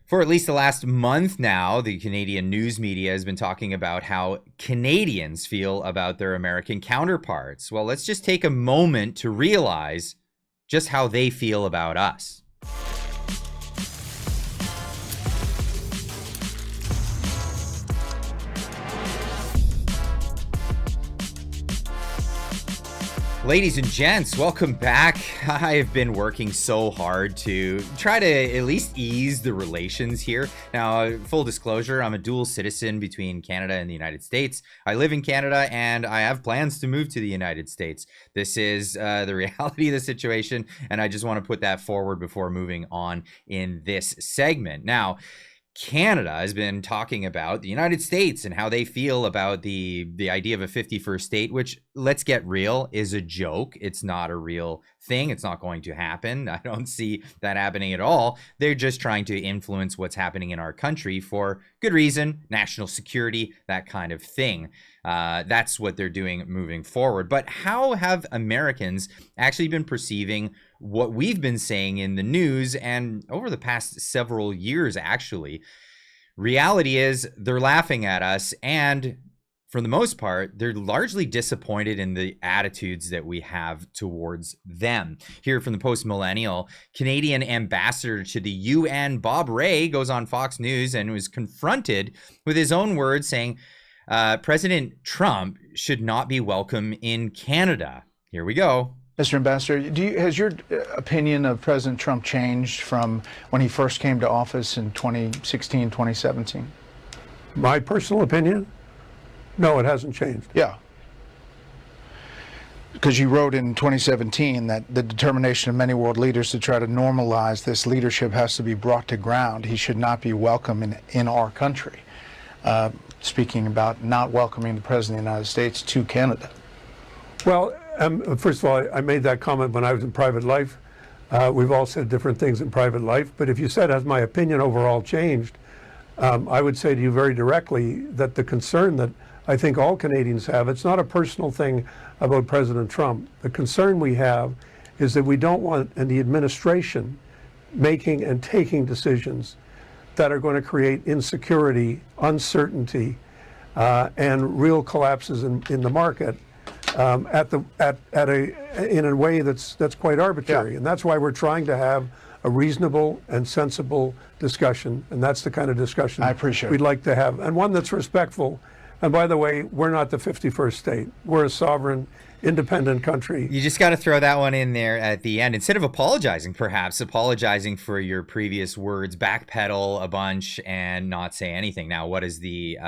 For at least the last month now, the Canadian news media has been talking about how Canadians feel about their American counterparts. Well, let's just take a moment to realize just how they feel about us. Ladies and gents, welcome back. I have been working so hard to try to at least ease the relations here. Now, full disclosure, I'm a dual citizen between Canada and the United States. I live in Canada and I have plans to move to the United States. This is the reality of the situation, and I just want to put that forward before moving on in this segment. Now, Canada has been talking about the United States and how they feel about the idea of a 51st state, which, let's get real, is a joke. It's not a real thing. It's not going to happen. I don't see that happening at all. They're just trying to influence what's happening in our country for good reason, national security, that kind of thing. That's what they're doing moving forward. But how have Americans actually been perceiving what we've been saying in the news and over the past several years, actually? Reality is they're laughing at us, and for the most part, they're largely disappointed in the attitudes that we have towards them. Here from the Post-Millennial, Canadian ambassador to the UN, Bob Rae, goes on Fox News and was confronted with his own words saying, President Trump should not be welcome in Canada. Here we go. Mr. Ambassador, has your opinion of President Trump changed from when he first came to office in 2016, 2017? My personal opinion? No, it hasn't changed. Yeah. Because you wrote in 2017 that the determination of many world leaders to try to normalize this leadership has to be brought to ground. He should not be welcome in our country. Speaking about not welcoming the President of the United States to Canada. Well, first of all, I made that comment when I was in private life. We've all said different things in private life, but if you said, has my opinion overall changed, I would say to you very directly that the concern that I think all Canadians have, it's not a personal thing about President Trump. The concern we have is that we don't want the administration making and taking decisions that are going to create insecurity, uncertainty, and real collapses in the market. In a way that's quite arbitrary. Yeah. And that's why we're trying to have a reasonable and sensible discussion, and that's the kind of discussion I appreciate we'd like to have, and one that's respectful. And by the way, we're not the 51st state. We're a sovereign, independent country. You just got to throw that one in there at the end. Instead of apologizing, perhaps apologizing for your previous words, backpedal a bunch and not say anything. Now, what is the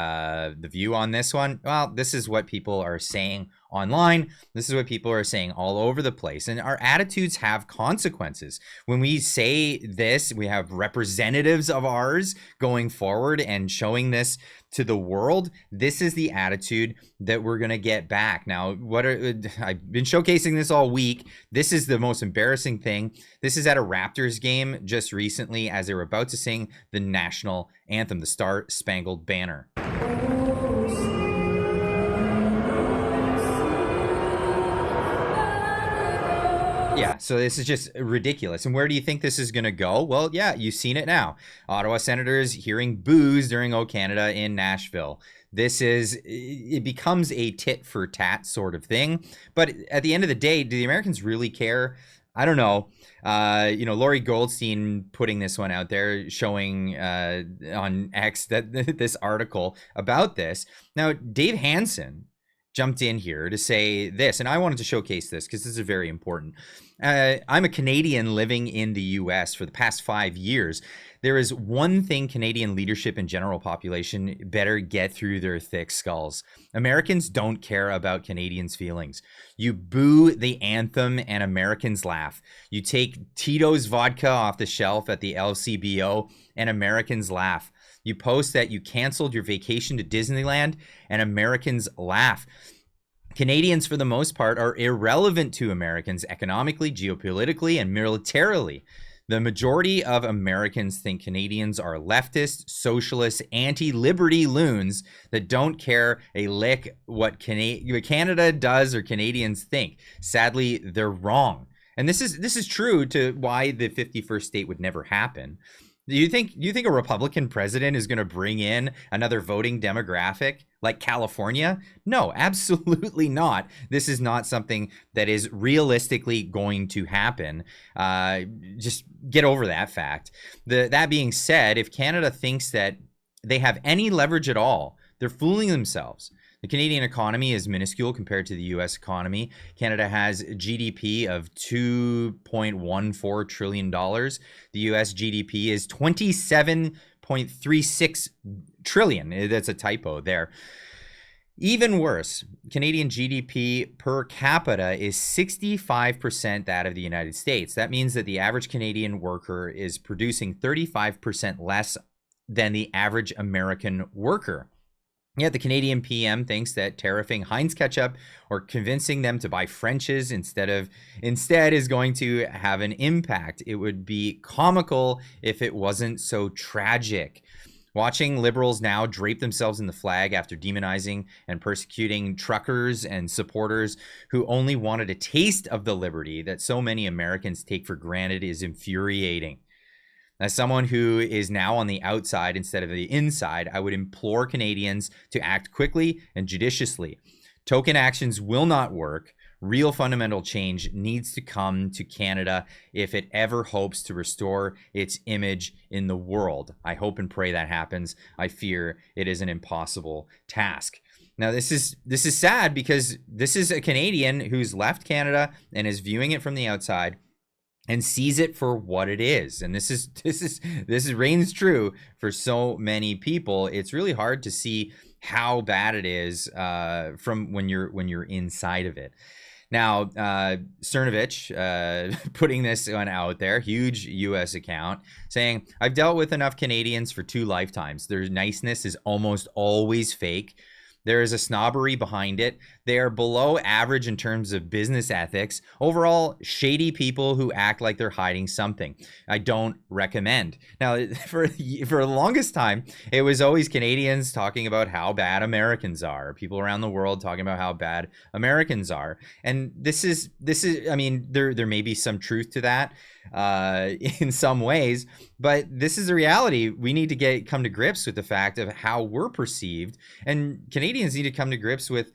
view on this one? Well, this is what people are saying online. This is what people are saying all over the place. And our attitudes have consequences. When we say this, we have representatives of ours going forward and showing this to the world. This is the attitude that we're going to get back. Now, I've been showcasing this all week. This is the most embarrassing thing. This is at a Raptors game just recently as they were about to sing the national anthem, the Star Spangled Banner. Yeah, so this is just ridiculous. And where do you think this is going to go? Well, yeah, you've seen it now. Ottawa Senators hearing boos during O Canada in Nashville. It becomes a tit for tat sort of thing. But at the end of the day, do the Americans really care? I don't know. Lori Goldstein putting this one out there, showing on X that this article about this. Now, Dave Hansen jumped in here to say this, and I wanted to showcase this because this is very important. I'm a Canadian living in the US for the past 5 years. There is one thing Canadian leadership and general population better get through their thick skulls. Americans don't care about Canadians' feelings. You boo the anthem and Americans laugh. You take Tito's vodka off the shelf at the LCBO and Americans laugh. You post that you canceled your vacation to Disneyland and Americans laugh. Canadians, for the most part, are irrelevant to Americans economically, geopolitically, and militarily. The majority of Americans think Canadians are leftist, socialist, anti-liberty loons that don't care a lick what Canada does or Canadians think. Sadly, they're wrong. And this is true to why the 51st state would never happen. Do you think a Republican president is going to bring in another voting demographic like California? No, absolutely not. This is not something that is realistically going to happen. Just get over that fact. That being said, if Canada thinks that they have any leverage at all, they're fooling themselves. The Canadian economy is minuscule compared to the US economy. Canada has a GDP of $2.14 trillion. The US GDP is 27.36 trillion. That's a typo there. Even worse, Canadian GDP per capita is 65% that of the United States. That means that the average Canadian worker is producing 35% less than the average American worker. Yet the Canadian PM thinks that tariffing Heinz ketchup or convincing them to buy French's instead is going to have an impact. It would be comical if it wasn't so tragic. Watching liberals now drape themselves in the flag after demonizing and persecuting truckers and supporters who only wanted a taste of the liberty that so many Americans take for granted is infuriating. As someone who is now on the outside instead of the inside, I would implore Canadians to act quickly and judiciously. Token actions will not work. Real fundamental change needs to come to Canada if it ever hopes to restore its image in the world. I hope and pray that happens. I fear it is an impossible task. Now, this is sad because this is a Canadian who's left Canada and is viewing it from the outside and sees it for what it is. And this reigns true for so many people. It's really hard to see how bad it is from when you're inside of it. Now, Cernovich putting this one out there, huge U.S. account, saying, I've dealt with enough Canadians for 2 lifetimes. Their niceness is almost always fake. There is a snobbery behind it. They are below average in terms of business ethics. Overall, shady people who act like they're hiding something. I don't recommend. Now, for the longest time, it was always Canadians talking about how bad Americans are. People around the world talking about how bad Americans are. And this is. I mean, there may be some truth to that in some ways, but this is the reality. We need to come to grips with the fact of how we're perceived, and Canadians need to come to grips with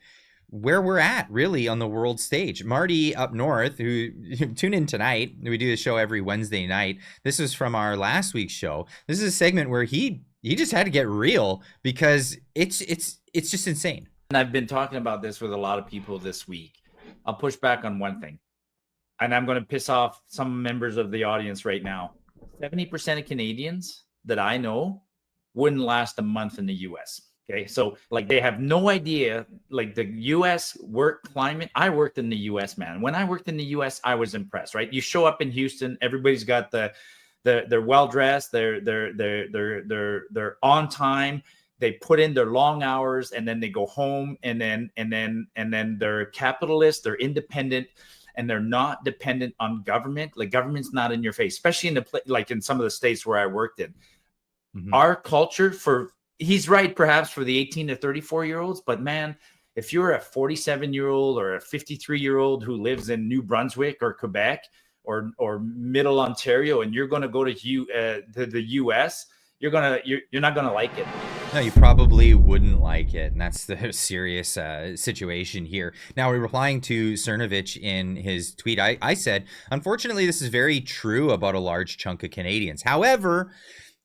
where we're at really on the world stage. Marty up north, who tune in tonight, we do the show every Wednesday night. This was from our last week's show. This is a segment where he just had to get real because it's just insane. And I've been talking about this with a lot of people this week. I'll push back on one thing, and I'm going to piss off some members of the audience right now. 70% of Canadians that I know wouldn't last a month in the US. Okay. So like they have no idea, like the US work climate. I worked in the US, man. When I worked in the US, I was impressed, right? You show up in Houston, everybody's got they're well dressed, they're on time. They put in their long hours and then they go home and then they're capitalist, they're independent, and they're not dependent on government. Like government's not in your face, especially in some of the states where I worked in. Mm-hmm. Our culture he's right, perhaps for the 18 to 34-year-olds, but man, if you're a 47-year-old or a 53-year-old who lives in New Brunswick or Quebec or Middle Ontario, and you're going to go to the US, you're not going to like it. No, you probably wouldn't like it, and that's the serious situation here. Now, we're replying to Cernovich in his tweet. I said, unfortunately, this is very true about a large chunk of Canadians. However,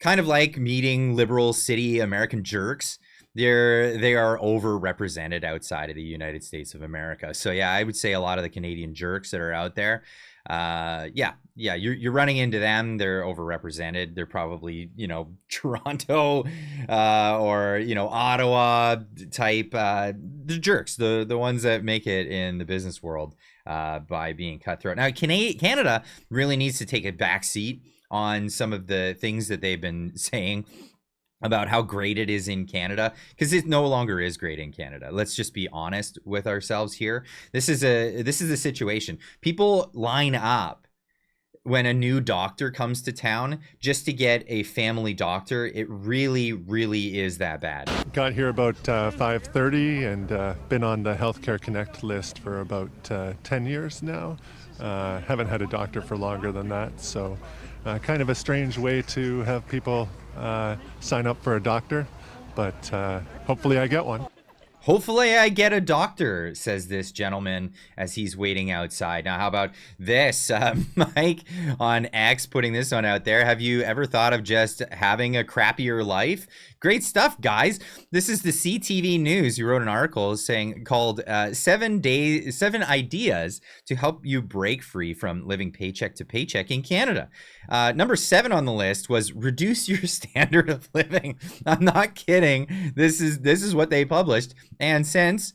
kind of like meeting liberal city American jerks, they are overrepresented outside of the United States of America. So yeah, I would say a lot of the Canadian jerks that are out there, you're running into them. They're overrepresented. They're probably, Toronto or, Ottawa type, the jerks, the ones that make it in the business world by being cutthroat. Now, Canada really needs to take a back seat on some of the things that they've been saying about how great it is in Canada, because it no longer is great in Canada. Let's just be honest with ourselves here. This is the situation. People line up when a new doctor comes to town just to get a family doctor. It really, really is that bad. Got here about 5:30 and been on the Healthcare Connect list for about 10 years now. Haven't had a doctor for longer than that, so Kind of a strange way to have people sign up for a doctor, but hopefully I get one. Hopefully I get a doctor, says this gentleman as he's waiting outside. Now, how about this? Mike on X putting this one out there. Have you ever thought of just having a crappier life? Great stuff, guys. This is the CTV News. Who wrote an article called 7 Ideas to Help You Break Free from Living Paycheck to Paycheck in Canada. Number 7 on the list was reduce your standard of living. I'm not kidding. This is what they published. And since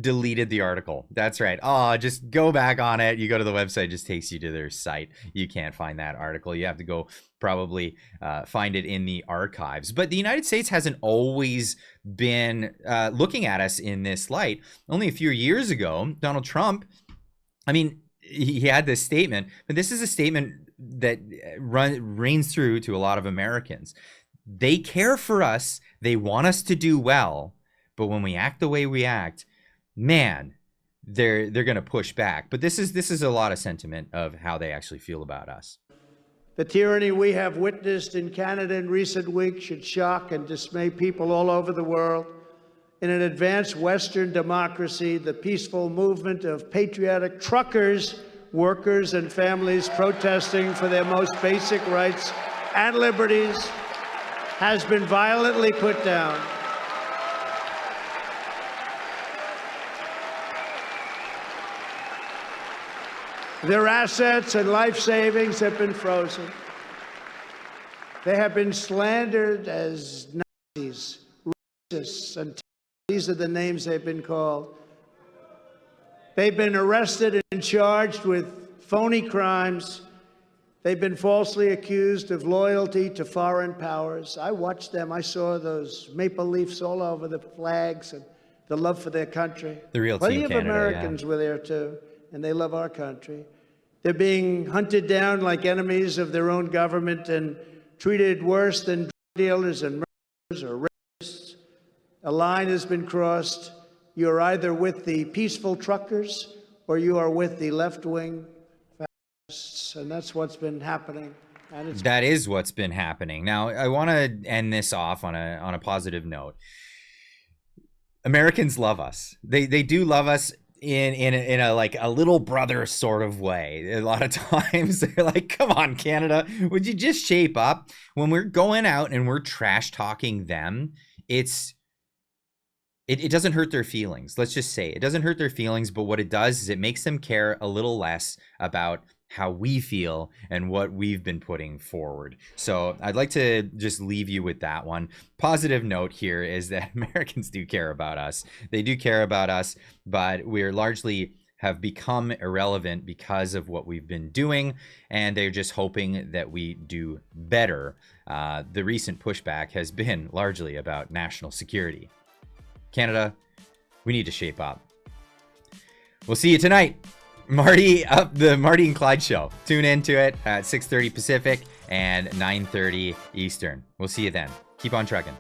deleted the article. That's right. Oh, just go back on it. You go to the website, it just takes you to their site. You can't find that article. You have to go probably find it in the archives. But the United States hasn't always been looking at us in this light. Only a few years ago, Donald Trump, I mean, he had this statement, but this is a statement that reigns through to a lot of Americans. They care for us. They want us to do well. But when we act the way we act, man, they're going to push back. But this is a lot of sentiment of how they actually feel about us. The tyranny we have witnessed in Canada in recent weeks should shock and dismay people all over the world. In an advanced Western democracy, the peaceful movement of patriotic truckers, workers, and families protesting for their most basic rights and liberties has been violently put down. Their assets and life savings have been frozen. They have been slandered as Nazis, racists, and these are the names they've been called. They've been arrested and charged with phony crimes. They've been falsely accused of loyalty to foreign powers. I watched them. I saw those maple leafs all over the flags and the love for their country. The real Plenty Team of Canada, Americans were there too, and they love our country. They're being hunted down like enemies of their own government and treated worse than drug dealers and murderers or rapists. A line has been crossed. You're either with the peaceful truckers or you are with the left-wing fascists, and that's what's been happening. And that is what's been happening. Now, I want to end this off on a positive note. Americans love us. They do love us in a like a little brother sort of way. A lot of times they're like, come on, Canada, would you just shape up? When we're going out and we're trash talking them, it doesn't hurt their feelings. Let's just say it doesn't hurt their feelings, but what it does is it makes them care a little less about how we feel and what we've been putting forward. So I'd like to just leave you with that one. Positive note here is that Americans do care about us. They do care about us, but we're largely have become irrelevant because of what we've been doing, and they're just hoping that we do better. The recent pushback has been largely about national security. Canada, we need to shape up. We'll see you tonight. Marty and Clyde show. Tune into it at 6:30 Pacific and 9:30 Eastern. We'll see you then. Keep on trucking.